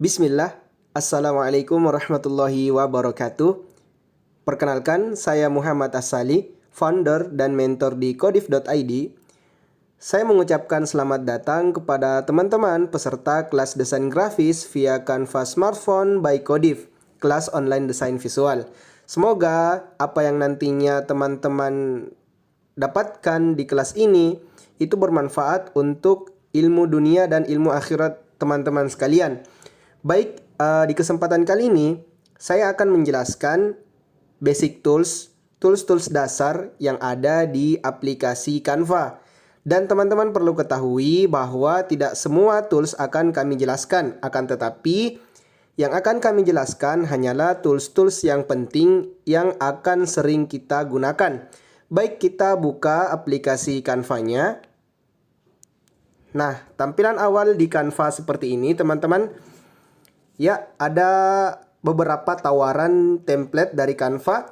Bismillah, Assalamualaikum warahmatullahi wabarakatuh. Perkenalkan, saya Muhammad Asali, founder dan mentor di Kodif.id. Saya mengucapkan selamat datang kepada teman-teman peserta kelas desain grafis via Canva Smartphone by Kodif, kelas online desain visual. Semoga apa yang nantinya teman-teman dapatkan di kelas ini itu bermanfaat untuk ilmu dunia dan ilmu akhirat teman-teman sekalian. Baik, di kesempatan kali ini saya akan menjelaskan basic tools dasar yang ada di aplikasi Canva. Dan teman-teman perlu ketahui bahwa tidak semua tools akan kami jelaskan, akan tetapi yang akan kami jelaskan hanyalah tools-tools yang penting yang akan sering kita gunakan. Baik, kita buka aplikasi Canva-nya. Nah, tampilan awal di Canva seperti ini, teman-teman. Ya, ada beberapa tawaran template dari Canva.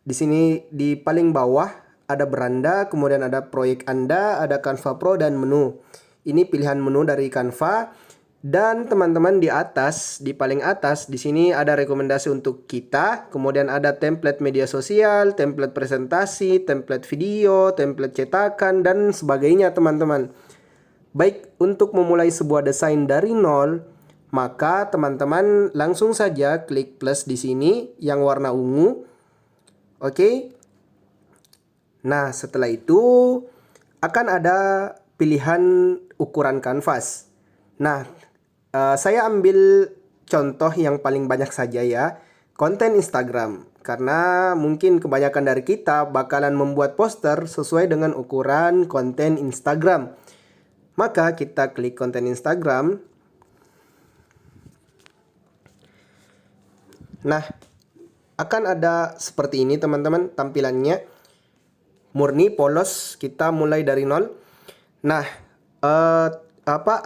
Di sini di paling bawah ada beranda, kemudian ada proyek Anda, ada Canva Pro dan menu. Ini pilihan menu dari Canva. Dan teman-teman di atas, di paling atas, di sini ada rekomendasi untuk kita. Kemudian ada template media sosial, template presentasi, template video, template cetakan, dan sebagainya teman-teman. Baik, untuk memulai sebuah desain dari nol, maka teman-teman langsung saja klik plus di sini yang warna ungu. Oke. Nah, setelah itu akan ada pilihan ukuran kanvas. Nah, saya ambil contoh yang paling banyak saja ya, konten Instagram. Karena mungkin kebanyakan dari kita bakalan membuat poster sesuai dengan ukuran konten Instagram. Maka kita klik konten Instagram. Nah, akan ada seperti ini teman-teman tampilannya. Murni polos, kita mulai dari nol. Nah,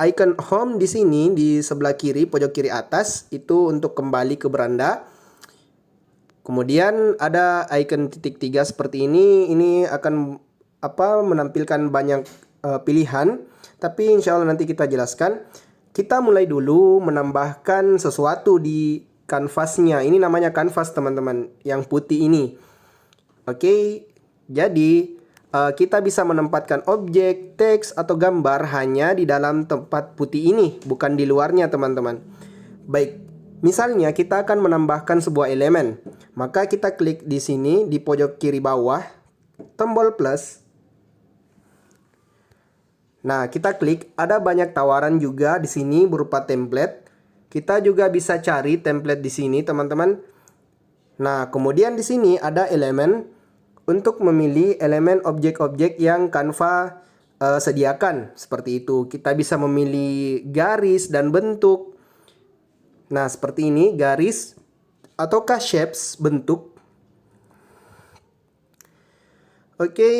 icon home di sini di sebelah kiri, pojok kiri atas itu untuk kembali ke beranda. Kemudian ada icon titik 3 seperti ini. Ini akan menampilkan banyak pilihan, tapi insya Allah nanti kita jelaskan. Kita mulai dulu menambahkan sesuatu di kanvasnya. Ini namanya kanvas teman-teman, yang putih ini. Oke, jadi kita bisa menempatkan objek, teks, atau gambar hanya di dalam tempat putih ini, bukan di luarnya teman-teman. Baik, misalnya kita akan menambahkan sebuah elemen. Maka kita klik di sini di pojok kiri bawah, tombol plus. Nah, kita klik, ada banyak tawaran juga di sini berupa template. Kita juga bisa cari template di sini, teman-teman. Nah, kemudian di sini ada elemen untuk memilih elemen objek-objek yang Canva sediakan. Seperti itu. Kita bisa memilih garis dan bentuk. Nah, seperti ini, garis ataukah shapes, bentuk. Oke,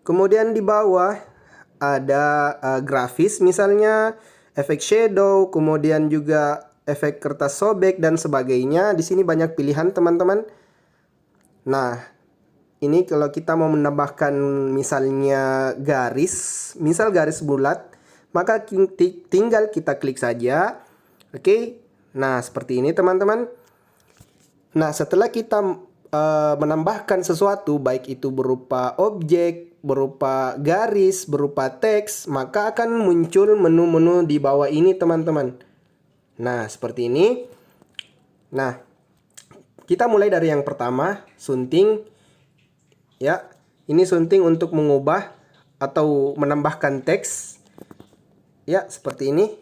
kemudian di bawah ada grafis misalnya, efek shadow, kemudian juga efek kertas sobek dan sebagainya. Di sini banyak pilihan teman-teman. Nah, ini kalau kita mau menambahkan misalnya garis, misal garis bulat, maka tinggal kita klik saja. Oke. Nah, seperti ini teman-teman. Nah, setelah kita menambahkan sesuatu, baik itu berupa objek, berupa garis, berupa teks, maka akan muncul menu-menu di bawah ini teman-teman. Nah, seperti ini. Nah, kita mulai dari yang pertama, sunting. Ya, ini sunting untuk mengubah atau menambahkan teks. Ya, seperti ini.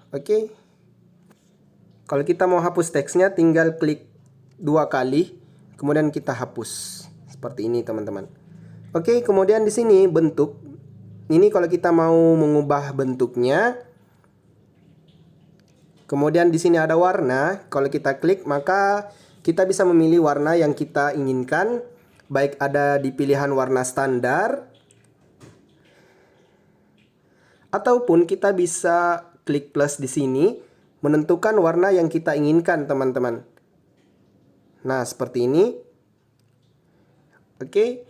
Oke. Kalau kita mau hapus teksnya, tinggal klik 2 kali, kemudian kita hapus. Seperti ini, teman-teman. Oke, kemudian di sini bentuk. Ini kalau kita mau mengubah bentuknya. Kemudian di sini ada warna. Kalau kita klik, maka kita bisa memilih warna yang kita inginkan. Baik ada di pilihan warna standar, ataupun kita bisa klik plus di sini, menentukan warna yang kita inginkan, teman-teman. Nah, seperti ini. Oke.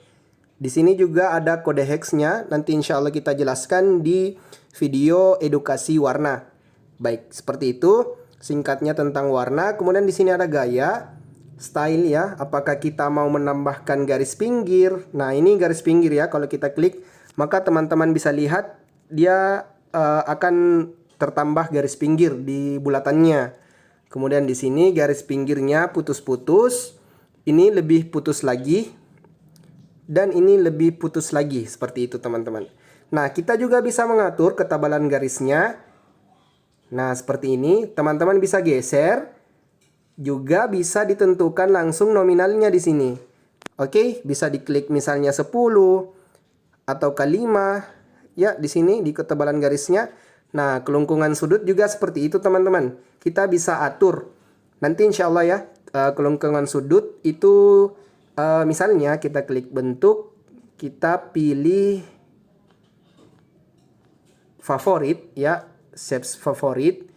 Di sini juga ada kode hexnya. Nanti insya Allah kita jelaskan di video edukasi warna. Baik, seperti itu singkatnya tentang warna. Kemudian di sini ada gaya, style ya. Apakah kita mau menambahkan garis pinggir? Nah, ini garis pinggir ya. Kalau kita klik, maka teman-teman bisa lihat dia akan tertambah garis pinggir di bulatannya. Kemudian di sini garis pinggirnya putus-putus. Ini lebih putus lagi. Dan ini lebih putus lagi. Seperti itu teman-teman. Nah, kita juga bisa mengatur ketebalan garisnya. Nah, seperti ini, teman-teman bisa geser, juga bisa ditentukan langsung nominalnya di sini. Oke, bisa diklik misalnya 10 atau ke 5 ya di sini di ketebalan garisnya. Nah, kelengkungan sudut juga seperti itu teman-teman. Kita bisa atur. Nanti insya Allah ya, kelengkungan sudut itu misalnya kita klik bentuk, kita pilih favorit ya. Shapes favorit.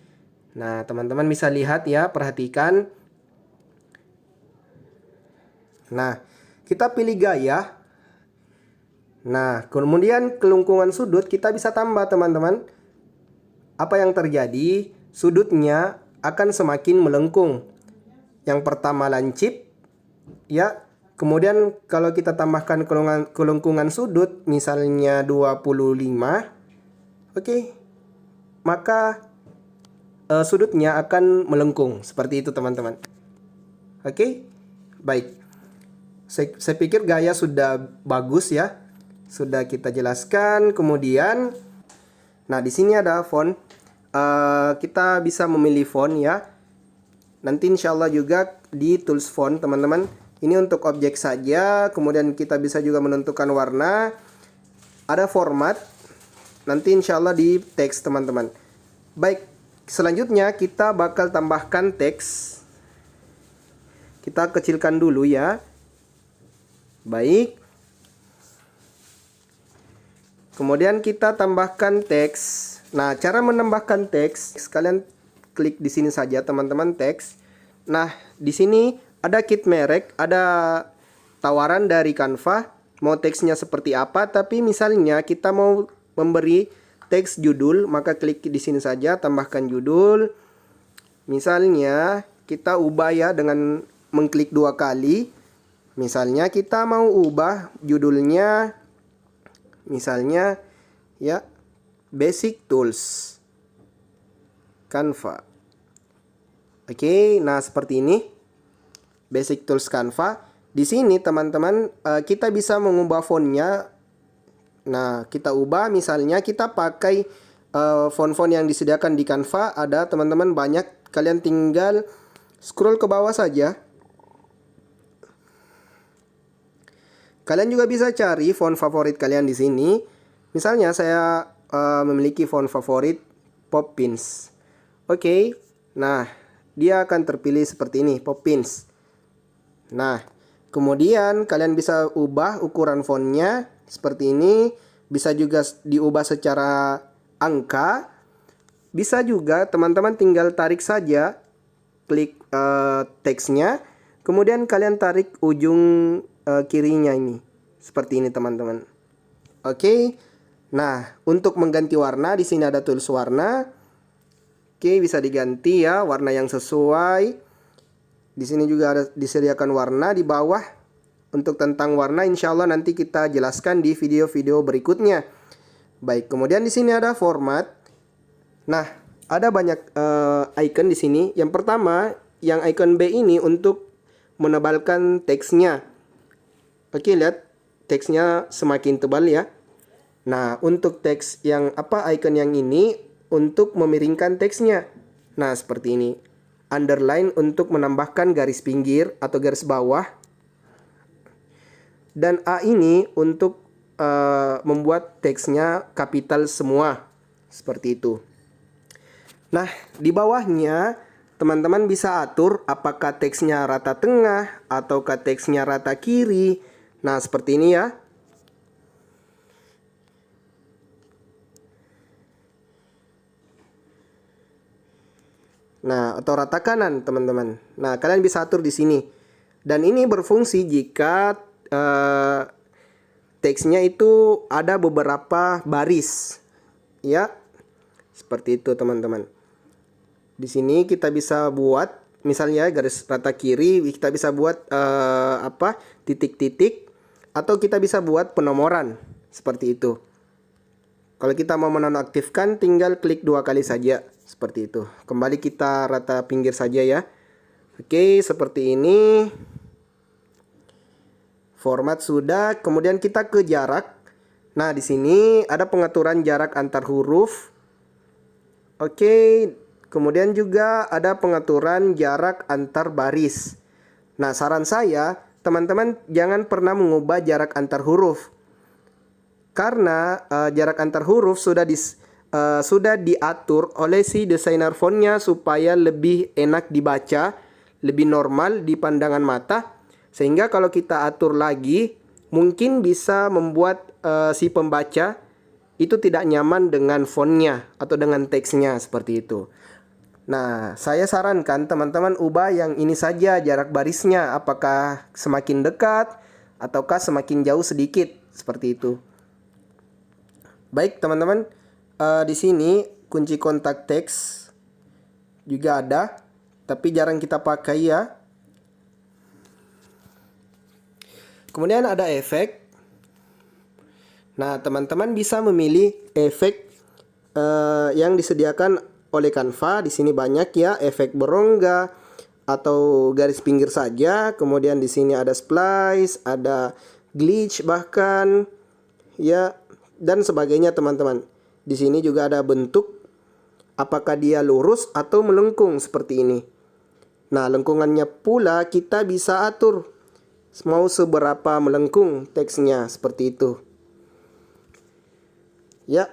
Nah, teman-teman bisa lihat ya, perhatikan. Nah, kita pilih gaya. Nah, kemudian kelengkungan sudut kita bisa tambah teman-teman. Apa yang terjadi? Sudutnya akan semakin melengkung. Yang pertama lancip ya. Kemudian kalau kita tambahkan kelengkungan sudut misalnya 25. Oke. Maka sudutnya akan melengkung seperti itu teman-teman. Oke, baik. Saya pikir gaya sudah bagus ya, sudah kita jelaskan. Kemudian, nah di sini ada font. Kita bisa memilih font ya. Nanti insya Allah juga di tools font teman-teman. Ini untuk objek saja. Kemudian kita bisa juga menentukan warna. Ada format. Nanti insya Allah di teks teman-teman. Baik, selanjutnya kita bakal tambahkan teks. Kita kecilkan dulu ya. Baik. Kemudian kita tambahkan teks. Nah, cara menambahkan teks, kalian klik di sini saja teman-teman, teks. Nah, di sini ada kit merek, ada tawaran dari Canva. Mau teksnya seperti apa? Tapi misalnya kita mau memberi teks judul, maka klik di sini saja, tambahkan judul. Misalnya kita ubah ya dengan mengklik 2 kali. Misalnya kita mau ubah judulnya, misalnya ya basic tools Canva. Oke, nah seperti ini basic tools Canva. Di sini teman-teman kita bisa mengubah fontnya. Nah, kita ubah misalnya kita pakai font-font yang disediakan di Canva. Ada teman-teman banyak, kalian tinggal scroll ke bawah saja. Kalian juga bisa cari font favorit kalian di sini. Misalnya saya memiliki font favorit Poppins. Oke. Nah, dia akan terpilih seperti ini, Poppins. Nah, kemudian kalian bisa ubah ukuran fontnya seperti ini. Bisa juga diubah secara angka. Bisa juga teman-teman tinggal tarik saja, klik teksnya, kemudian kalian tarik ujung kirinya ini. Seperti ini teman-teman. Oke. Nah, untuk mengganti warna di sini ada tools warna. Oke, bisa diganti ya warna yang sesuai. Di sini juga ada disediakan warna di bawah. Untuk tentang warna insya Allah nanti kita jelaskan di video-video berikutnya. Baik, kemudian di sini ada format. Nah, ada banyak icon di sini. Yang pertama, yang icon B ini untuk menebalkan teksnya. Oke, lihat teksnya semakin tebal ya. Nah, untuk teks yang icon yang ini untuk memiringkan teksnya. Nah, seperti ini. Underline untuk menambahkan garis pinggir atau garis bawah. Dan A ini untuk membuat teksnya kapital semua. Seperti itu. Nah, di bawahnya teman-teman bisa atur apakah teksnya rata tengah ataukah teksnya rata kiri. Nah, seperti ini ya. Nah, atau rata kanan, teman-teman. Nah, kalian bisa atur di sini. Dan ini berfungsi jika teksnya itu ada beberapa baris. Ya. Seperti itu, teman-teman. Di sini kita bisa buat misalnya garis rata kiri, kita bisa buat titik-titik, atau kita bisa buat penomoran seperti itu. Kalau kita mau menonaktifkan, tinggal klik 2 kali saja seperti itu. Kembali kita rata pinggir saja ya. Oke, seperti ini. Format sudah, kemudian kita ke jarak. Nah, di sini ada pengaturan jarak antar huruf. Oke, kemudian juga ada pengaturan jarak antar baris. Nah, saran saya, teman-teman jangan pernah mengubah jarak antar huruf. Karena jarak antar huruf sudah diatur oleh si desainer fontnya supaya lebih enak dibaca, lebih normal di pandangan mata. Sehingga kalau kita atur lagi, mungkin bisa membuat si pembaca itu tidak nyaman dengan fontnya atau dengan teksnya seperti itu. Nah, saya sarankan teman-teman ubah yang ini saja jarak barisnya, apakah semakin dekat ataukah semakin jauh sedikit seperti itu. Baik teman-teman, di sini kunci kontak teks juga ada, tapi jarang kita pakai ya. Kemudian ada efek. Nah, teman-teman bisa memilih efek yang disediakan oleh Canva. Di sini banyak ya, efek berongga atau garis pinggir saja. Kemudian di sini ada splice, ada glitch bahkan ya, dan sebagainya teman-teman. Di sini juga ada bentuk, apakah dia lurus atau melengkung seperti ini. Nah, lengkungannya pula kita bisa atur mau seberapa melengkung teksnya seperti itu. Ya,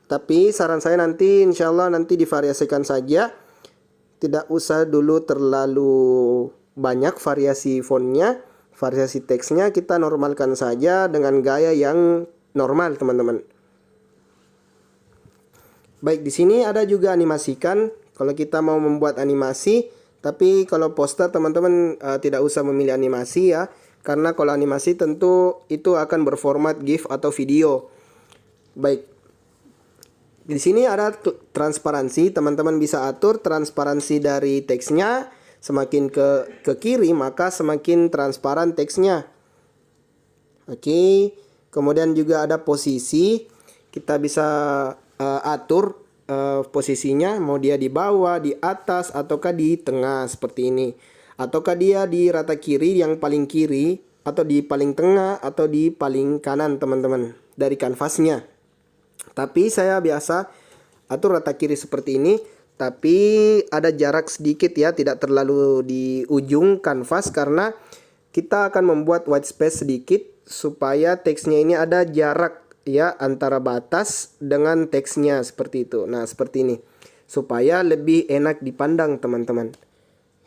tapi saran saya nanti insya Allah nanti divariasikan saja. Tidak usah dulu terlalu banyak variasi fontnya, variasi teksnya kita normalkan saja dengan gaya yang normal teman-teman. Baik, di sini ada juga animasikan. Kalau kita mau membuat animasi, tapi kalau poster teman-teman tidak usah memilih animasi ya, karena kalau animasi tentu itu akan berformat GIF atau video. Baik, di sini ada transparansi. Teman-teman bisa atur transparansi dari teksnya. Semakin ke kiri maka semakin transparan teksnya. Oke. Kemudian juga ada posisi. Kita bisa atur posisinya, mau dia di bawah, di atas, ataukah di tengah seperti ini. Ataukah dia di rata kiri yang paling kiri, atau di paling tengah, atau di paling kanan teman-teman dari kanvasnya. Tapi saya biasa atur rata kiri seperti ini. Tapi ada jarak sedikit ya, tidak terlalu di ujung kanvas, karena kita akan membuat white space sedikit supaya teksnya ini ada jarak ya antara batas dengan teksnya seperti itu. Nah, seperti ini supaya lebih enak dipandang teman-teman.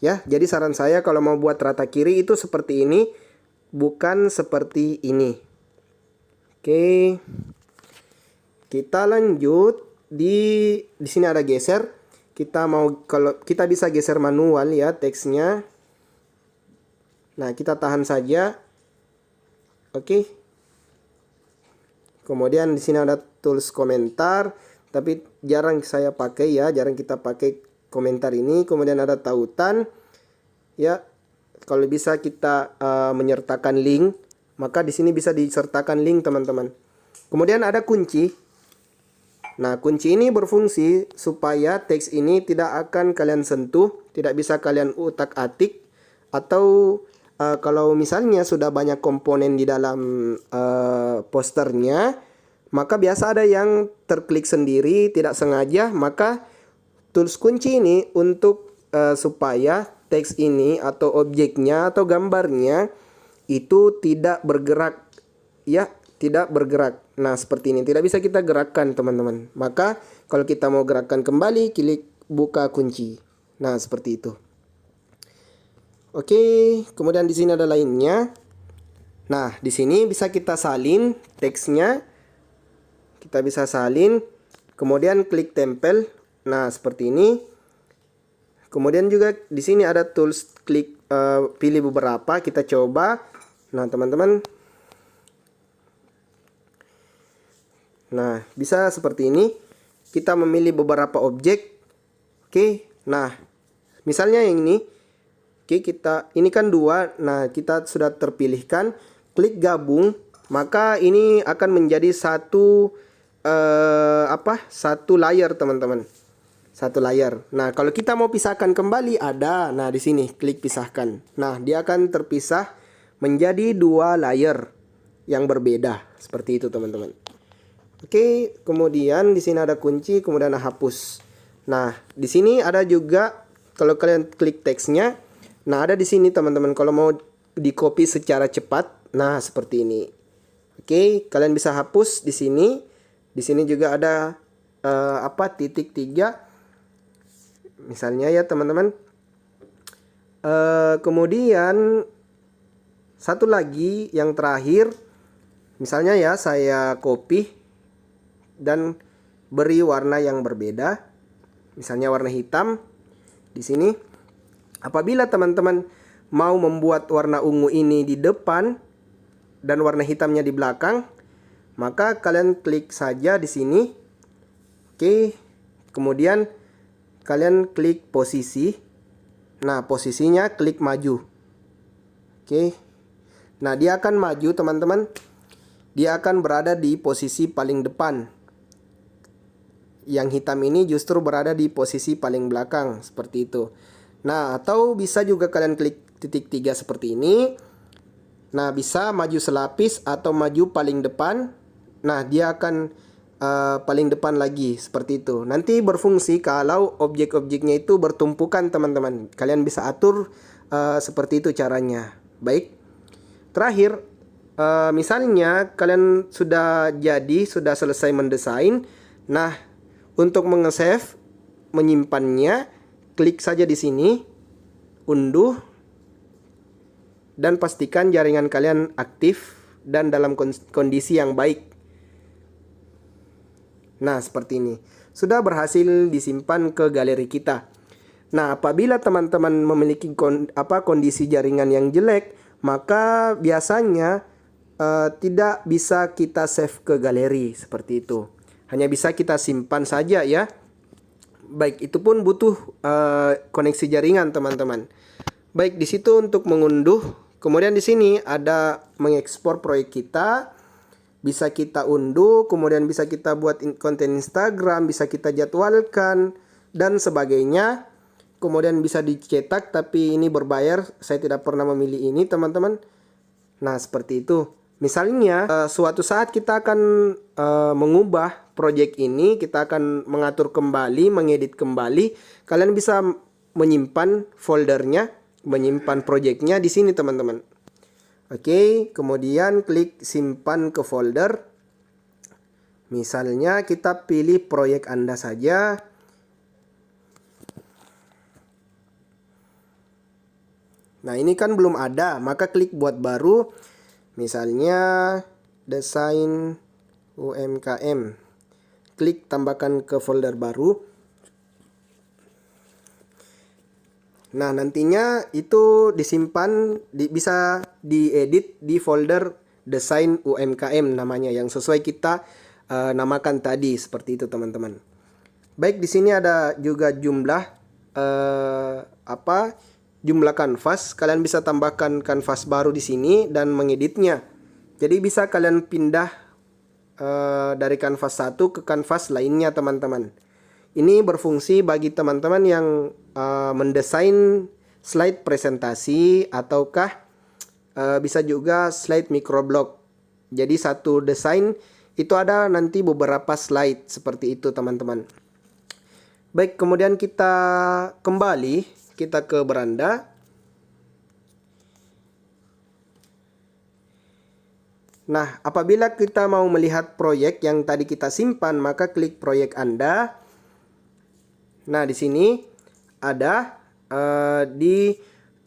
Ya, jadi saran saya kalau mau buat rata kiri itu seperti ini, bukan seperti ini. Oke. Kita lanjut di sini ada geser. Kalau kita bisa geser manual ya teksnya. Nah, kita tahan saja. Oke. Kemudian di sini ada tools komentar, tapi jarang saya pakai ya, jarang kita pakai komentar ini. Kemudian ada tautan. Ya, kalau bisa kita menyertakan link, maka di sini bisa disertakan link teman-teman. Kemudian ada kunci. Nah, kunci ini berfungsi supaya teks ini tidak akan kalian sentuh, tidak bisa kalian utak-atik, atau kalau misalnya sudah banyak komponen di dalam posternya, maka biasa ada yang terklik sendiri, tidak sengaja, maka tools kunci ini untuk supaya teks ini atau objeknya atau gambarnya itu tidak bergerak, ya, tidak bergerak. Nah, seperti ini tidak bisa kita gerakkan teman-teman. Maka kalau kita mau gerakkan kembali, klik buka kunci. Nah, seperti itu. Oke, kemudian di sini ada lainnya. Nah, di sini bisa kita salin teksnya. Kita bisa salin, kemudian klik tempel. Nah, seperti ini. Kemudian juga di sini ada tools klik pilih beberapa, kita coba. Nah, teman-teman. Nah, bisa seperti ini. Kita memilih beberapa objek. Oke, nah misalnya yang ini, oke ini kan 2, nah kita sudah terpilihkan, klik gabung, maka ini akan menjadi satu satu layar teman-teman, satu layar. Nah kalau kita mau pisahkan kembali ada, nah di sini klik pisahkan, nah dia akan terpisah menjadi 2 layar yang berbeda seperti itu teman-teman. Oke, kemudian di sini ada kunci, kemudian hapus. Nah, di sini ada juga kalau kalian klik teksnya. Nah, ada di sini teman-teman kalau mau di copy secara cepat. Nah, seperti ini. Oke, kalian bisa hapus di sini. Di sini juga ada titik 3. Misalnya ya, teman-teman. Kemudian satu lagi yang terakhir. Misalnya ya, saya copy dan beri warna yang berbeda. Misalnya warna hitam di sini. Apabila teman-teman mau membuat warna ungu ini di depan dan warna hitamnya di belakang, maka kalian klik saja di sini. Oke. Kemudian kalian klik posisi. Nah, posisinya klik maju. Oke. Nah, dia akan maju teman-teman. Dia akan berada di posisi paling depan. Yang hitam ini justru berada di posisi paling belakang, seperti itu. Nah, atau bisa juga kalian klik titik 3 seperti ini. Nah, bisa maju selapis atau maju paling depan. Nah, dia akan paling depan lagi, seperti itu. Nanti berfungsi kalau objek-objeknya itu bertumpukan teman-teman. Kalian bisa atur seperti itu caranya. Baik. Terakhir, misalnya kalian sudah selesai mendesain. Nah, untuk mengesave, menyimpannya, klik saja di sini, unduh, dan pastikan jaringan kalian aktif dan dalam kondisi yang baik. Nah, seperti ini. Sudah berhasil disimpan ke galeri kita. Nah, apabila teman-teman memiliki kondisi jaringan yang jelek, maka biasanya tidak bisa kita save ke galeri seperti itu. Hanya bisa kita simpan saja ya. Baik, itu pun butuh koneksi jaringan teman-teman. Baik, di situ untuk mengunduh. Kemudian di sini ada mengekspor proyek kita. Bisa kita unduh, kemudian bisa kita buat konten Instagram, bisa kita jadwalkan dan sebagainya. Kemudian bisa dicetak, tapi ini berbayar. Saya tidak pernah memilih ini teman-teman. Nah, seperti itu. Misalnya suatu saat kita akan mengubah project ini, kita akan mengatur kembali, mengedit kembali. Kalian bisa menyimpan foldernya, menyimpan projectnya di sini teman-teman. Oke, kemudian klik simpan ke folder. Misalnya kita pilih proyek Anda saja. Nah, ini kan belum ada, maka klik buat baru. Misalnya desain UMKM. Klik tambahkan ke folder baru. Nah, nantinya itu disimpan, bisa diedit di folder desain UMKM namanya, yang sesuai kita namakan tadi, seperti itu teman-teman. Baik, di sini ada juga jumlah jumlah kanvas. Kalian bisa tambahkan kanvas baru di sini dan mengeditnya. Jadi bisa kalian pindah dari kanvas satu ke kanvas lainnya teman-teman. Ini berfungsi bagi teman-teman yang mendesain slide presentasi ataukah bisa juga slide microblog. Jadi satu desain itu ada nanti beberapa slide seperti itu teman-teman. Baik, kemudian kita kembali, kita ke beranda. Nah, apabila kita mau melihat proyek yang tadi kita simpan, maka klik proyek Anda. Nah, di sini ada di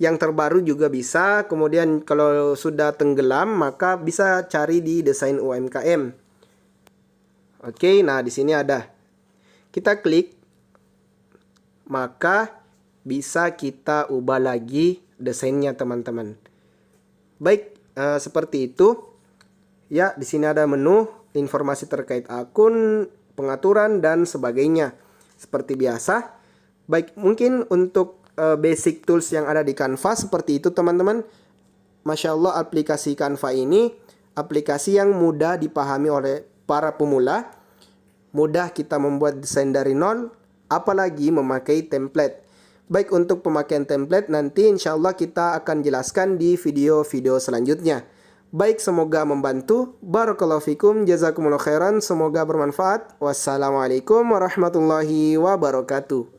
yang terbaru juga bisa. Kemudian kalau sudah tenggelam, maka bisa cari di desain UMKM. Oke, nah di sini ada. Kita klik, maka bisa kita ubah lagi desainnya teman-teman. Baik, seperti itu. Ya, di sini ada menu, informasi terkait akun, pengaturan dan sebagainya. Seperti biasa. Baik, mungkin untuk basic tools yang ada di Canva seperti itu teman-teman. Masya Allah, aplikasi Canva ini aplikasi yang mudah dipahami oleh para pemula. Mudah kita membuat desain dari nol, apalagi memakai template. Baik, untuk pemakaian template nanti insya Allah kita akan jelaskan di video-video selanjutnya. Baik, semoga membantu. Barakallahu fikum, jazakumullah khairan. Semoga bermanfaat. Wassalamualaikum warahmatullahi wabarakatuh.